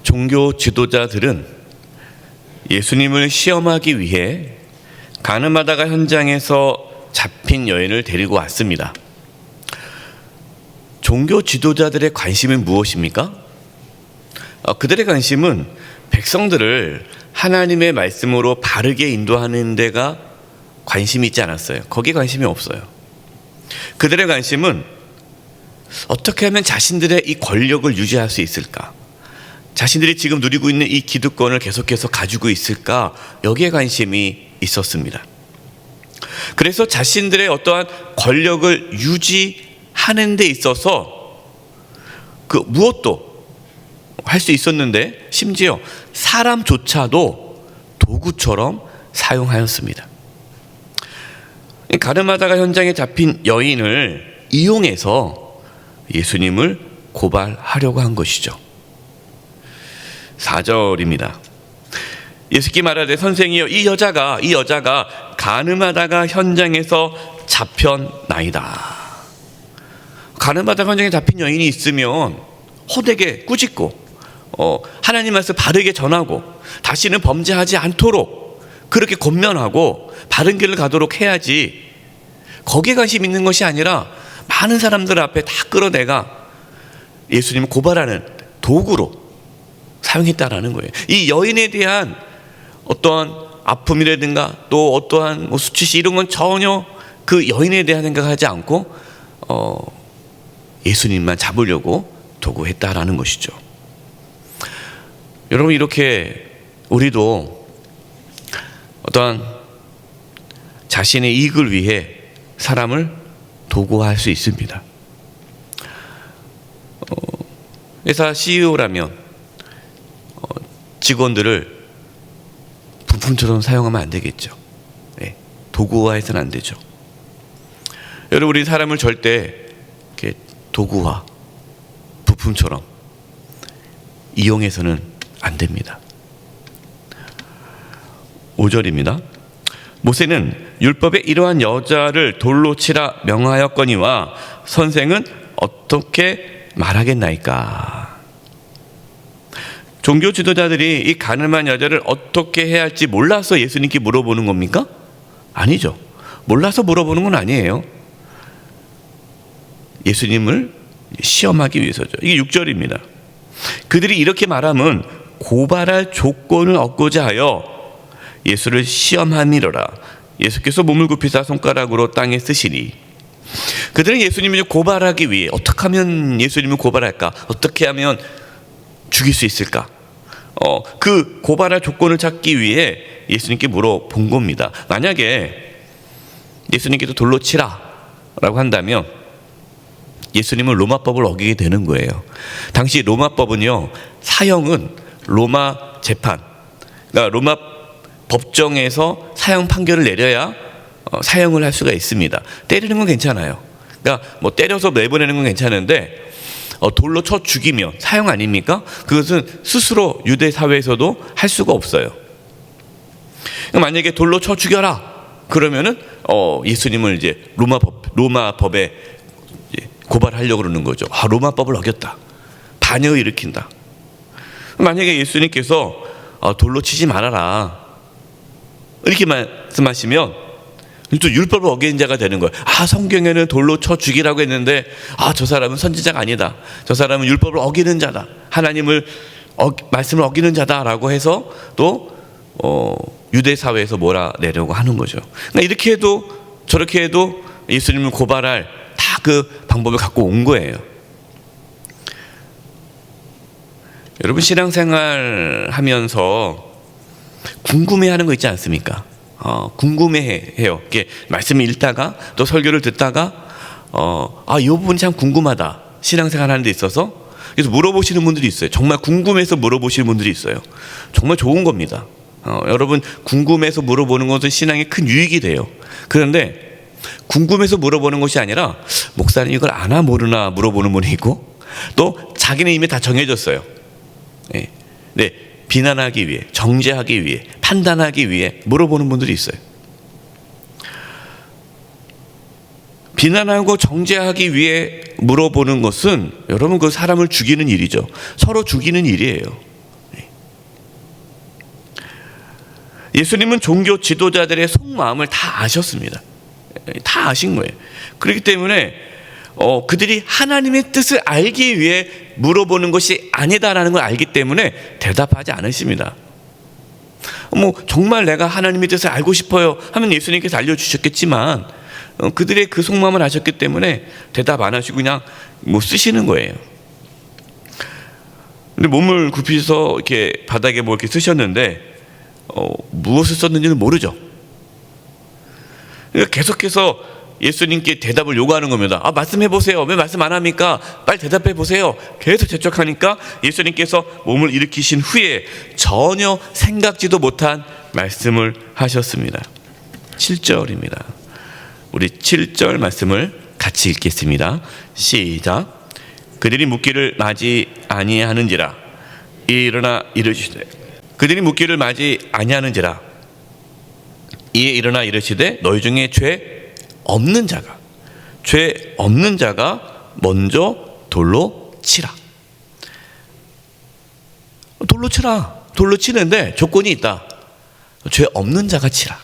종교 지도자들은 예수님을 시험하기 위해 가늠하다가 현장에서 잡힌 여인을 데리고 왔습니다. 종교 지도자들의 관심은 무엇입니까? 그들의 관심은 백성들을 하나님의 말씀으로 바르게 인도하는 데가 관심이 있지 않았어요. 거기에 관심이 없어요. 그들의 관심은 어떻게 하면 자신들의 이 권력을 유지할 수 있을까? 자신들이 지금 누리고 있는 이 기득권을 계속해서 가지고 있을까? 여기에 관심이 있었습니다. 그래서 자신들의 어떠한 권력을 유지하는 데 있어서 그 무엇도 할 수 있었는데 심지어 사람조차도 도구처럼 사용하였습니다. 가늠하다가 현장에 잡힌 여인을 이용해서 예수님을 고발하려고 한 것이죠. 4절입니다. 예수께 말하되 선생이여 이 여자가 가늠하다가 현장에서 잡혔나이다. 가늠하다가 현장에 잡힌 여인이 있으면 호되게 꾸짖고 하나님 말씀 바르게 전하고 다시는 범죄하지 않도록 그렇게 권면하고 바른 길을 가도록 해야지, 거기에 관심 있는 것이 아니라 많은 사람들 앞에 다 끌어내가 예수님을 고발하는 도구로 사용했다라는 거예요. 이 여인에 대한 어떠한 아픔이라든가 또 어떠한 수치시 이런 건 전혀 그 여인에 대한 생각하지 않고 예수님만 잡으려고 도구했다라는 것이죠. 여러분, 이렇게 우리도 어떠한 자신의 이익을 위해 사람을 도구화할 수 있습니다. 회사 CEO라면 직원들을 부품처럼 사용하면 안 되겠죠. 네, 도구화해서는 안 되죠. 여러분, 우리 사람을 절대 이렇게 도구화, 부품처럼 이용해서는 안 됩니다. 5절입니다. 모세는 율법에 이러한 여자를 돌로 치라 명하였거니와 선생은 어떻게 말하겠나이까. 종교 지도자들이 이 가늠한 여자를 어떻게 해야 할지 몰라서 예수님께 물어보는 겁니까? 아니죠. 몰라서 물어보는 건 아니에요. 예수님을 시험하기 위해서죠. 이게 6절입니다. 그들이 이렇게 말하면 고발할 조건을 얻고자 하여 예수를 시험함이로라. 예수께서 몸을 굽히사 손가락으로 땅에 쓰시니. 그들은 예수님을 고발하기 위해 어떻게 하면 예수님을 고발할까? 어떻게 하면 죽일 수 있을까? 그 고발할 조건을 찾기 위해 예수님께 물어본 겁니다. 만약에 예수님께서 돌로 치라 라고 한다면 예수님은 로마법을 어기게 되는 거예요. 당시 로마법은요, 사형은 로마 재판, 그러니까 로마 법정에서 사형 판결을 내려야 사형을 할 수가 있습니다. 때리는 건 괜찮아요. 그러니까 뭐 때려서 내보내는 건 괜찮은데 돌로 쳐 죽이면 사형 아닙니까? 그것은 스스로 유대 사회에서도 할 수가 없어요. 만약에 돌로 쳐 죽여라 그러면은 예수님을 이제 로마법에 고발하려고 그러는 거죠. 로마법을 어겼다, 반역을 일으킨다. 만약에 예수님께서 돌로 치지 말아라 이렇게 말씀하시면 또 율법을 어긴 자가 되는 거예요. 성경에는 돌로 쳐 죽이라고 했는데 저 사람은 선지자가 아니다, 저 사람은 율법을 어기는 자다, 하나님을 말씀을 어기는 자다라고 해서 또 유대 사회에서 몰아내려고 하는 거죠. 그러니까 이렇게 해도 저렇게 해도 예수님을 고발할 다 그 방법을 갖고 온 거예요. 여러분, 신앙생활 하면서 궁금해하는 거 있지 않습니까? 궁금해해요. 이렇게 말씀을 읽다가 또 설교를 듣다가 이 부분이 참 궁금하다, 신앙생활 하는 데 있어서. 그래서 물어보시는 분들이 있어요. 정말 궁금해서 물어보시는 분들이 있어요. 정말 좋은 겁니다. 여러분, 궁금해서 물어보는 것은 신앙에 큰 유익이 돼요. 그런데 궁금해서 물어보는 것이 아니라 목사님 이걸 아나 모르나 물어보는 분이 있고, 또 자기는 이미 다 정해졌어요. 네, 비난하기 위해, 정죄하기 위해, 판단하기 위해 물어보는 분들이 있어요. 비난하고 정죄하기 위해 물어보는 것은 여러분 그 사람을 죽이는 일이죠. 서로 죽이는 일이에요. 예수님은 종교 지도자들의 속마음을 다 아셨습니다. 다 아신 거예요. 그렇기 때문에 그들이 하나님의 뜻을 알기 위해 물어보는 것이 아니다라는 걸 알기 때문에 대답하지 않으십니다. 정말 내가 하나님의 뜻을 알고 싶어요 하면 예수님께서 알려주셨겠지만 그들의 그 속마음을 아셨기 때문에 대답 안 하시고 그냥 쓰시는 거예요. 근데 몸을 굽히셔서 이렇게 바닥에 이렇게 쓰셨는데 무엇을 썼는지는 모르죠. 그러니까 계속해서 예수님께 대답을 요구하는 겁니다. 말씀해 보세요. 왜 말씀 안 합니까? 빨리 대답해 보세요. 계속 재촉하니까 예수님께서 몸을 일으키신 후에 전혀 생각지도 못한 말씀을 하셨습니다. 7절입니다. 우리 7절 말씀을 같이 읽겠습니다. 시작. 그들이 묻기를 맞이 아니하는지라. 일어나 이르시되 그들이 묻기를 맞이 아니하는지라. 이에 일어나 이르시되 너희 중에 죄 없는 자가 먼저 돌로 치라. 돌로 치는데 조건이 있다. 죄 없는 자가 치라.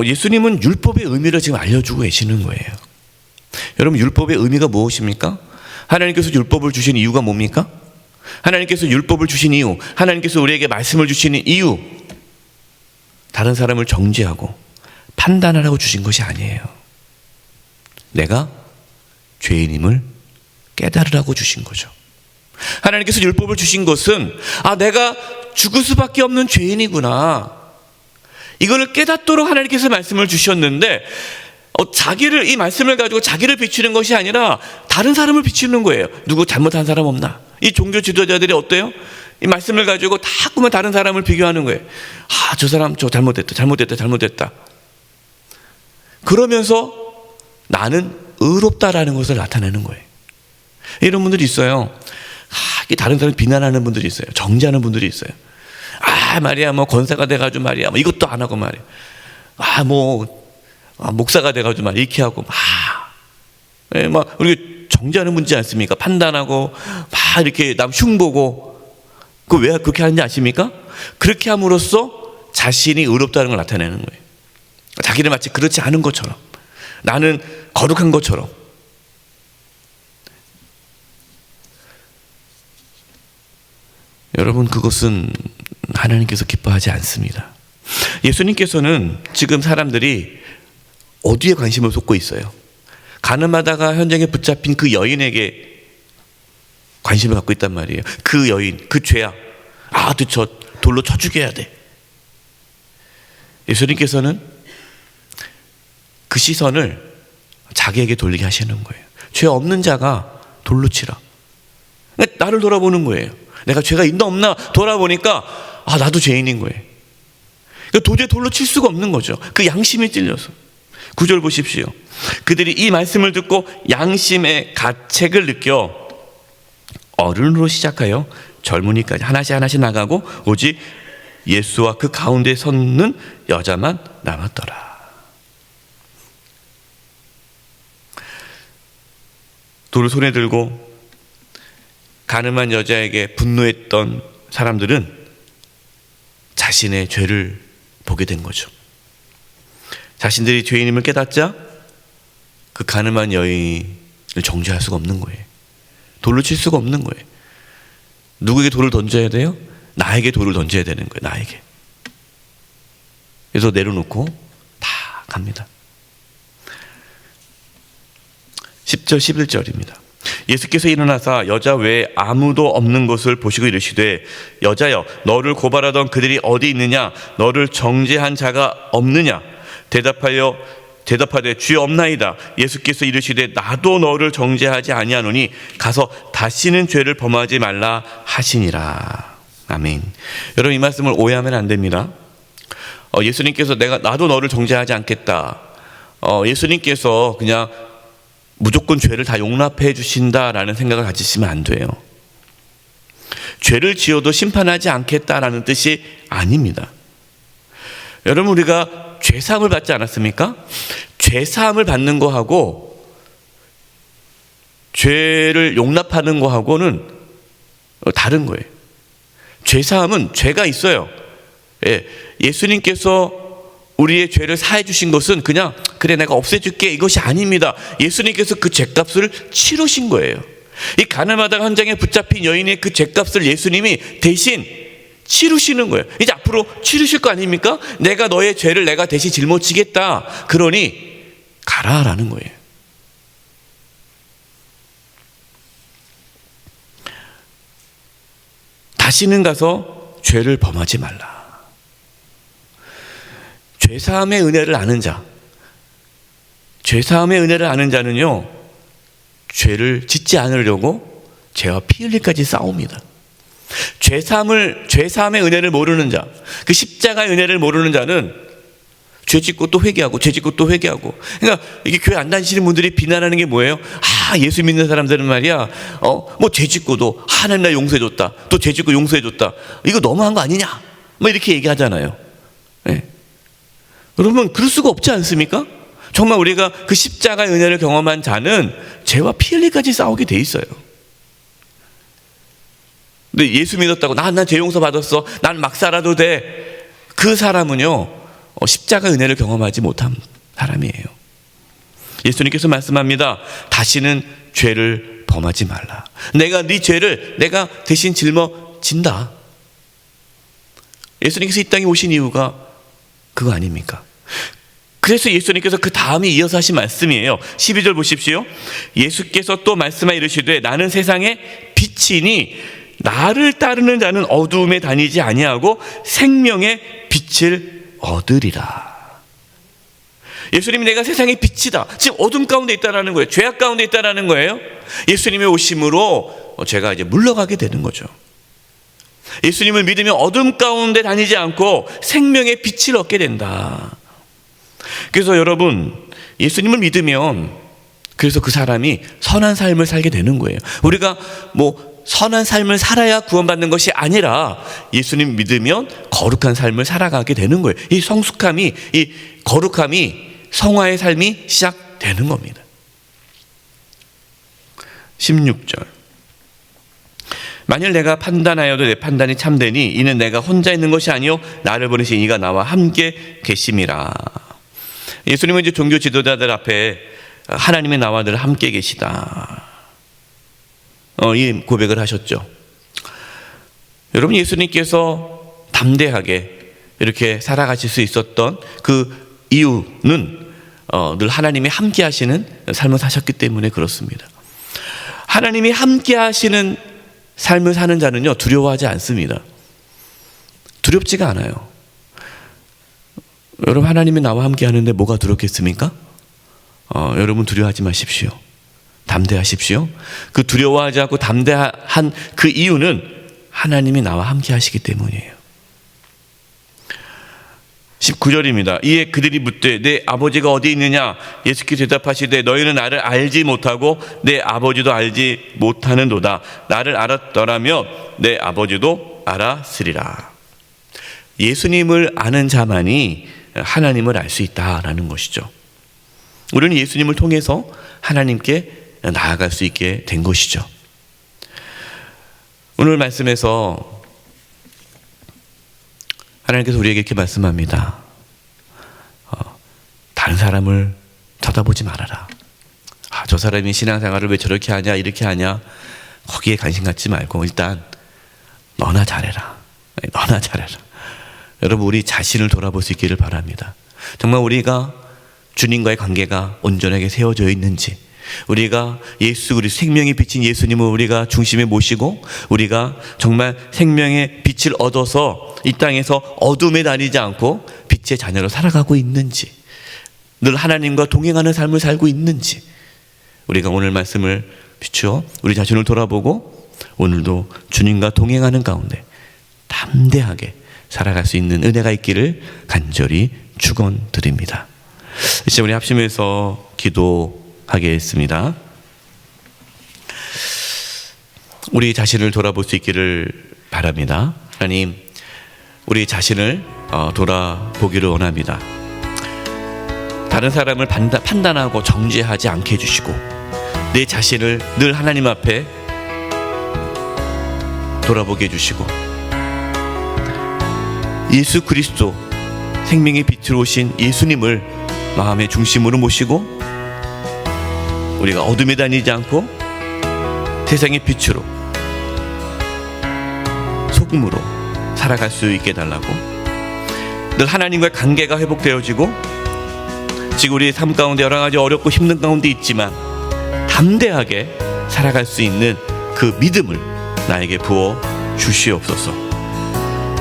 예수님은 율법의 의미를 지금 알려주고 계시는 거예요. 여러분, 율법의 의미가 무엇입니까? 하나님께서 율법을 주신 이유가 뭡니까? 하나님께서 율법을 주신 이유, 하나님께서 우리에게 말씀을 주시는 이유, 다른 사람을 정죄하고 판단하라고 주신 것이 아니에요. 내가 죄인임을 깨달으라고 주신 거죠. 하나님께서 율법을 주신 것은 내가 죽을 수밖에 없는 죄인이구나, 이거를 깨닫도록 하나님께서 말씀을 주셨는데 이 말씀을 가지고 자기를 비추는 것이 아니라 다른 사람을 비추는 거예요. 누구 잘못한 사람 없나? 이 종교 지도자들이 어때요? 이 말씀을 가지고 자꾸만 다른 사람을 비교하는 거예요. 저 사람 저 잘못됐다. 그러면서 나는 의롭다라는 것을 나타내는 거예요. 이런 분들이 있어요. 다른 사람 비난하는 분들이 있어요. 정죄하는 분들이 있어요. 말이야, 권사가 돼가지고 말이야, 이것도 안 하고 말이야. 목사가 돼가지고 이렇게 하고 우리 정죄하는 분이지 않습니까? 판단하고 이렇게 남 흉보고. 왜 그렇게 하는지 아십니까? 그렇게 함으로써 자신이 의롭다는 걸 나타내는 거예요. 자기를 마치 그렇지 않은 것처럼, 나는 거룩한 것처럼. 여러분, 그것은 하나님께서 기뻐하지 않습니다. 예수님께서는 지금 사람들이 어디에 관심을 쏟고 있어요? 가늠하다가 현장에 붙잡힌 그 여인에게 관심을 갖고 있단 말이에요. 그 여인, 그 죄야. 저 돌로 쳐 죽여야 돼. 예수님께서는 그 시선을 자기에게 돌리게 하시는 거예요. 죄 없는 자가 돌로 치라. 나를 돌아보는 거예요. 내가 죄가 있나 없나 돌아보니까 나도 죄인인 거예요. 도저히 돌로 칠 수가 없는 거죠. 그 양심이 찔려서. 9절 보십시오. 그들이 이 말씀을 듣고 양심의 가책을 느껴 어른으로 시작하여 젊은이까지 하나씩 나가고 오직 예수와 그 가운데 섰는 여자만 남았더라. 돌을 손에 들고 가늠한 여자에게 분노했던 사람들은 자신의 죄를 보게 된 거죠. 자신들이 죄인임을 깨닫자 그 가늠한 여인을 정죄할 수가 없는 거예요. 돌로 칠 수가 없는 거예요. 누구에게 돌을 던져야 돼요? 나에게 돌을 던져야 되는 거예요. 나에게. 그래서 내려놓고 다 갑니다. 10절 11절입니다. 예수께서 일어나사 여자 외에 아무도 없는 것을 보시고 이르시되 여자여, 너를 고발하던 그들이 어디 있느냐? 너를 정죄한 자가 없느냐? 대답하되 주여 없나이다. 예수께서 이르시되 나도 너를 정죄하지 아니하노니 가서 다시는 죄를 범하지 말라 하시니라. 아멘. 여러분, 이 말씀을 오해하면 안 됩니다. 예수님께서 나도 너를 정죄하지 않겠다. 예수님께서 그냥 무조건 죄를 다 용납해 주신다라는 생각을 가지시면 안 돼요. 죄를 지어도 심판하지 않겠다라는 뜻이 아닙니다. 여러분, 우리가 죄사함을 받지 않았습니까? 죄사함을 받는 거하고 죄를 용납하는 거하고는 다른 거예요. 죄사함은 죄가 있어요. 예수님께서 우리의 죄를 사해 주신 것은 그냥 그래 내가 없애줄게 이것이 아닙니다. 예수님께서 그 죄값을 치르신 거예요. 이 가늠하다가 현장에 붙잡힌 여인의 그 죄값을 예수님이 대신 치르시는 거예요. 이제 앞으로 치르실 거 아닙니까? 내가 너의 죄를 내가 대신 짊어지겠다. 그러니 가라라는 거예요. 다시는 가서 죄를 범하지 말라. 죄사함의 은혜를 아는 자, 죄사함의 은혜를 아는 자는요, 죄를 짓지 않으려고 죄와 피 흘리까지 싸웁니다. 죄사함의 은혜를 모르는 자, 그 십자가의 은혜를 모르는 자는 죄 짓고 또 회개하고, 죄 짓고 또 회개하고. 그러니까 이게 교회 안 다니시는 분들이 비난하는 게 뭐예요? 예수 믿는 사람들은 말이야, 뭐 죄 짓고도 하나님 나 용서해줬다, 또 죄 짓고 용서해줬다. 이거 너무한 거 아니냐? 뭐 이렇게 얘기하잖아요. 네. 여러분, 그럴 수가 없지 않습니까? 정말 우리가 그 십자가의 은혜를 경험한 자는 죄와 피 흘리까지 싸우게 돼 있어요. 근데 예수 믿었다고 난 죄 용서 받았어, 난 막 살아도 돼, 그 사람은요 십자가의 은혜를 경험하지 못한 사람이에요. 예수님께서 말씀합니다. 다시는 죄를 범하지 말라. 내가 네 죄를 내가 대신 짊어진다. 예수님께서 이 땅에 오신 이유가 그거 아닙니까? 그래서 예수님께서 그 다음에 이어서 하신 말씀이에요. 12절 보십시오. 예수께서 또 말씀하여 이르시되 나는 세상의 빛이니 나를 따르는 자는 어두움에 다니지 아니하고 생명의 빛을 얻으리라. 예수님이 내가 세상의 빛이다. 지금 어둠 가운데 있다라는 거예요. 죄악 가운데 있다라는 거예요. 예수님의 오심으로 제가 이제 물러가게 되는 거죠. 예수님을 믿으면 어둠 가운데 다니지 않고 생명의 빛을 얻게 된다. 그래서 여러분, 예수님을 믿으면 그래서 그 사람이 선한 삶을 살게 되는 거예요. 우리가 뭐 선한 삶을 살아야 구원받는 것이 아니라 예수님 믿으면 거룩한 삶을 살아가게 되는 거예요. 이 성숙함이, 이 거룩함이, 성화의 삶이 시작되는 겁니다. 16절. 만일 내가 판단하여도 내 판단이 참되니 이는 내가 혼자 있는 것이 아니요 나를 보내신 이가 나와 함께 계심이라. 예수님은 이제 종교 지도자들 앞에 하나님의 나와 늘 함께 계시다, 이 고백을 하셨죠. 여러분, 예수님께서 담대하게 이렇게 살아가실 수 있었던 그 이유는 늘 하나님이 함께 하시는 삶을 사셨기 때문에 그렇습니다. 하나님이 함께 하시는 삶을 사는 자는요 두려워하지 않습니다. 두렵지가 않아요. 여러분, 하나님이 나와 함께 하는데 뭐가 두렵겠습니까? 여러분, 두려워하지 마십시오. 담대하십시오. 그 두려워하지 않고 담대한 그 이유는 하나님이 나와 함께 하시기 때문이에요. 19절입니다. 이에 그들이 묻되 내 아버지가 어디 있느냐? 예수께서 대답하시되 너희는 나를 알지 못하고 내 아버지도 알지 못하는도다. 나를 알았더라면 내 아버지도 알았으리라. 예수님을 아는 자만이 하나님을 알 수 있다라는 것이죠. 우리는 예수님을 통해서 하나님께 나아갈 수 있게 된 것이죠. 오늘 말씀에서 하나님께서 우리에게 이렇게 말씀합니다. 다른 사람을 쳐다보지 말아라. 저 사람이 신앙생활을 왜 저렇게 하냐, 이렇게 하냐, 거기에 관심 갖지 말고 일단 너나 잘해라. 너나 잘해라. 여러분, 우리 자신을 돌아볼 수 있기를 바랍니다. 정말 우리가 주님과의 관계가 온전하게 세워져 있는지, 우리가 예수, 우리 생명의 빛인 예수님을 우리가 중심에 모시고 우리가 정말 생명의 빛을 얻어서 이 땅에서 어둠에 다니지 않고 빛의 자녀로 살아가고 있는지, 늘 하나님과 동행하는 삶을 살고 있는지, 우리가 오늘 말씀을 비추어 우리 자신을 돌아보고 오늘도 주님과 동행하는 가운데 담대하게 살아갈 수 있는 은혜가 있기를 간절히 축원드립니다. 이제 우리 합심해서 기도하겠습니다. 우리 자신을 돌아볼 수 있기를 바랍니다. 하나님, 우리 자신을 돌아보기를 원합니다. 다른 사람을 판단하고 정죄하지 않게 해주시고 내 자신을 늘 하나님 앞에 돌아보게 해주시고 예수 그리스도 생명의 빛으로 오신 예수님을 마음의 중심으로 모시고 우리가 어둠에 다니지 않고 세상의 빛으로 소금으로 살아갈 수 있게 해달라고, 늘 하나님과의 관계가 회복되어지고 지금 우리의 삶 가운데 여러 가지 어렵고 힘든 가운데 있지만 담대하게 살아갈 수 있는 그 믿음을 나에게 부어 주시옵소서.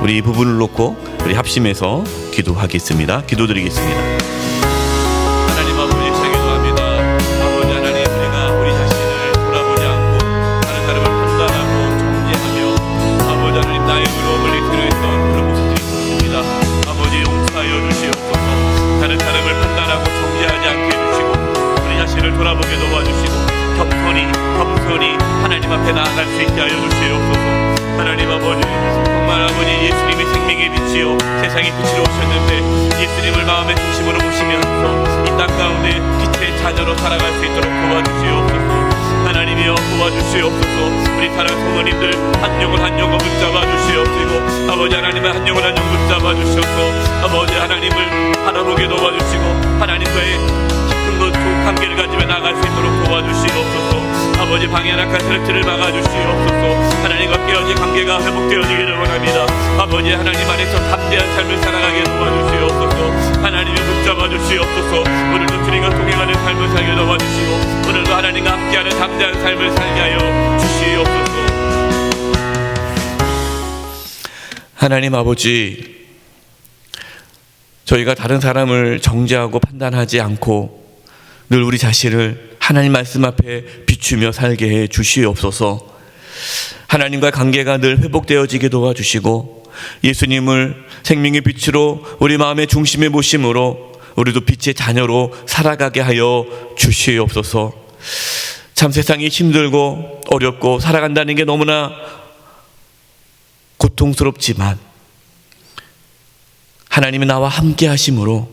우리 이 부분을 놓고 우리 합심해서 기도하겠습니다. 기도드리겠습니다. 하나님 아버지, 기도합니다. 아버지 하나님, 우리가 우리 자신을 돌아보지 않고 다른 사람을 판단하고 정죄하며 아버지 하나님 나의 의로움을 이끌어했던 그런 모습들이 있었습니다. 아버지 용서하여 주시옵소서. 다른 사람을 판단하고 정죄하지 않게 해주시고 우리 자신을 돌아보게 도와주시고 겸손히 하나님 앞에 나아갈 수 있게 하여 주시옵소서. 하나님 아버지, 정말 아버지 예수님이 생명의 빛이요 세상의 빛으로 오셨는데 예수님을 마음의 중심으로 모시면서 이 땅 가운데 빛의 자녀로 살아갈 수 있도록 도와주시옵소서. 하나님이여 도와주시옵소서. 우리 사랑 성도님들 한 영혼 한 영혼 붙잡아 주시옵시고 아버지 하나님의 한 영혼 한 영혼 붙잡아 주셔서 아버지 하나님을 바라보게 도와주시고 하나님과의 깊은 것 좋은 관계를 가지며 나아갈 수 있도록 도와주시옵소서. 아버지 방해한 악한 세력들을 막아주시옵소서. 하나님과 깨어진 관계가 회복되어지기를 원합니다. 아버지 하나님 안에서 담대한 삶을 살아가게 도와주시옵소서. 하나님을 붙잡아 주시옵소서. 오늘도 주님과 동행하는 삶을 살게 도와주시고 오늘도 하나님과 함께하는 담대한 삶을 살게 하여 주시옵소서. 하나님 아버지, 저희가 다른 사람을 정죄하고 판단하지 않고 늘 우리 자신을 하나님 말씀 앞에 비추며 살게 해 주시옵소서. 하나님과 관계가 늘 회복되어지게 도와주시고 예수님을 생명의 빛으로 우리 마음의 중심에 모심으로 우리도 빛의 자녀로 살아가게 하여 주시옵소서. 참 세상이 힘들고 어렵고 살아간다는 게 너무나 고통스럽지만 하나님이 나와 함께 하심으로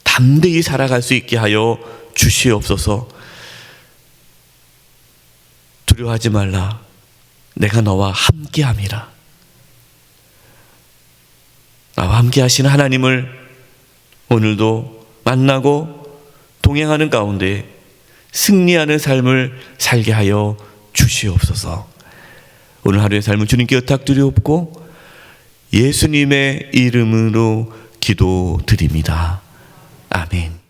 담대히 살아갈 수 있게 하여 주시옵소서. 두려워하지 말라. 내가 너와 함께함이라. 나와 함께 하시는 하나님을 오늘도 만나고 동행하는 가운데 승리하는 삶을 살게 하여 주시옵소서. 오늘 하루의 삶을 주님께 의탁드리옵고 예수님의 이름으로 기도드립니다. 아멘.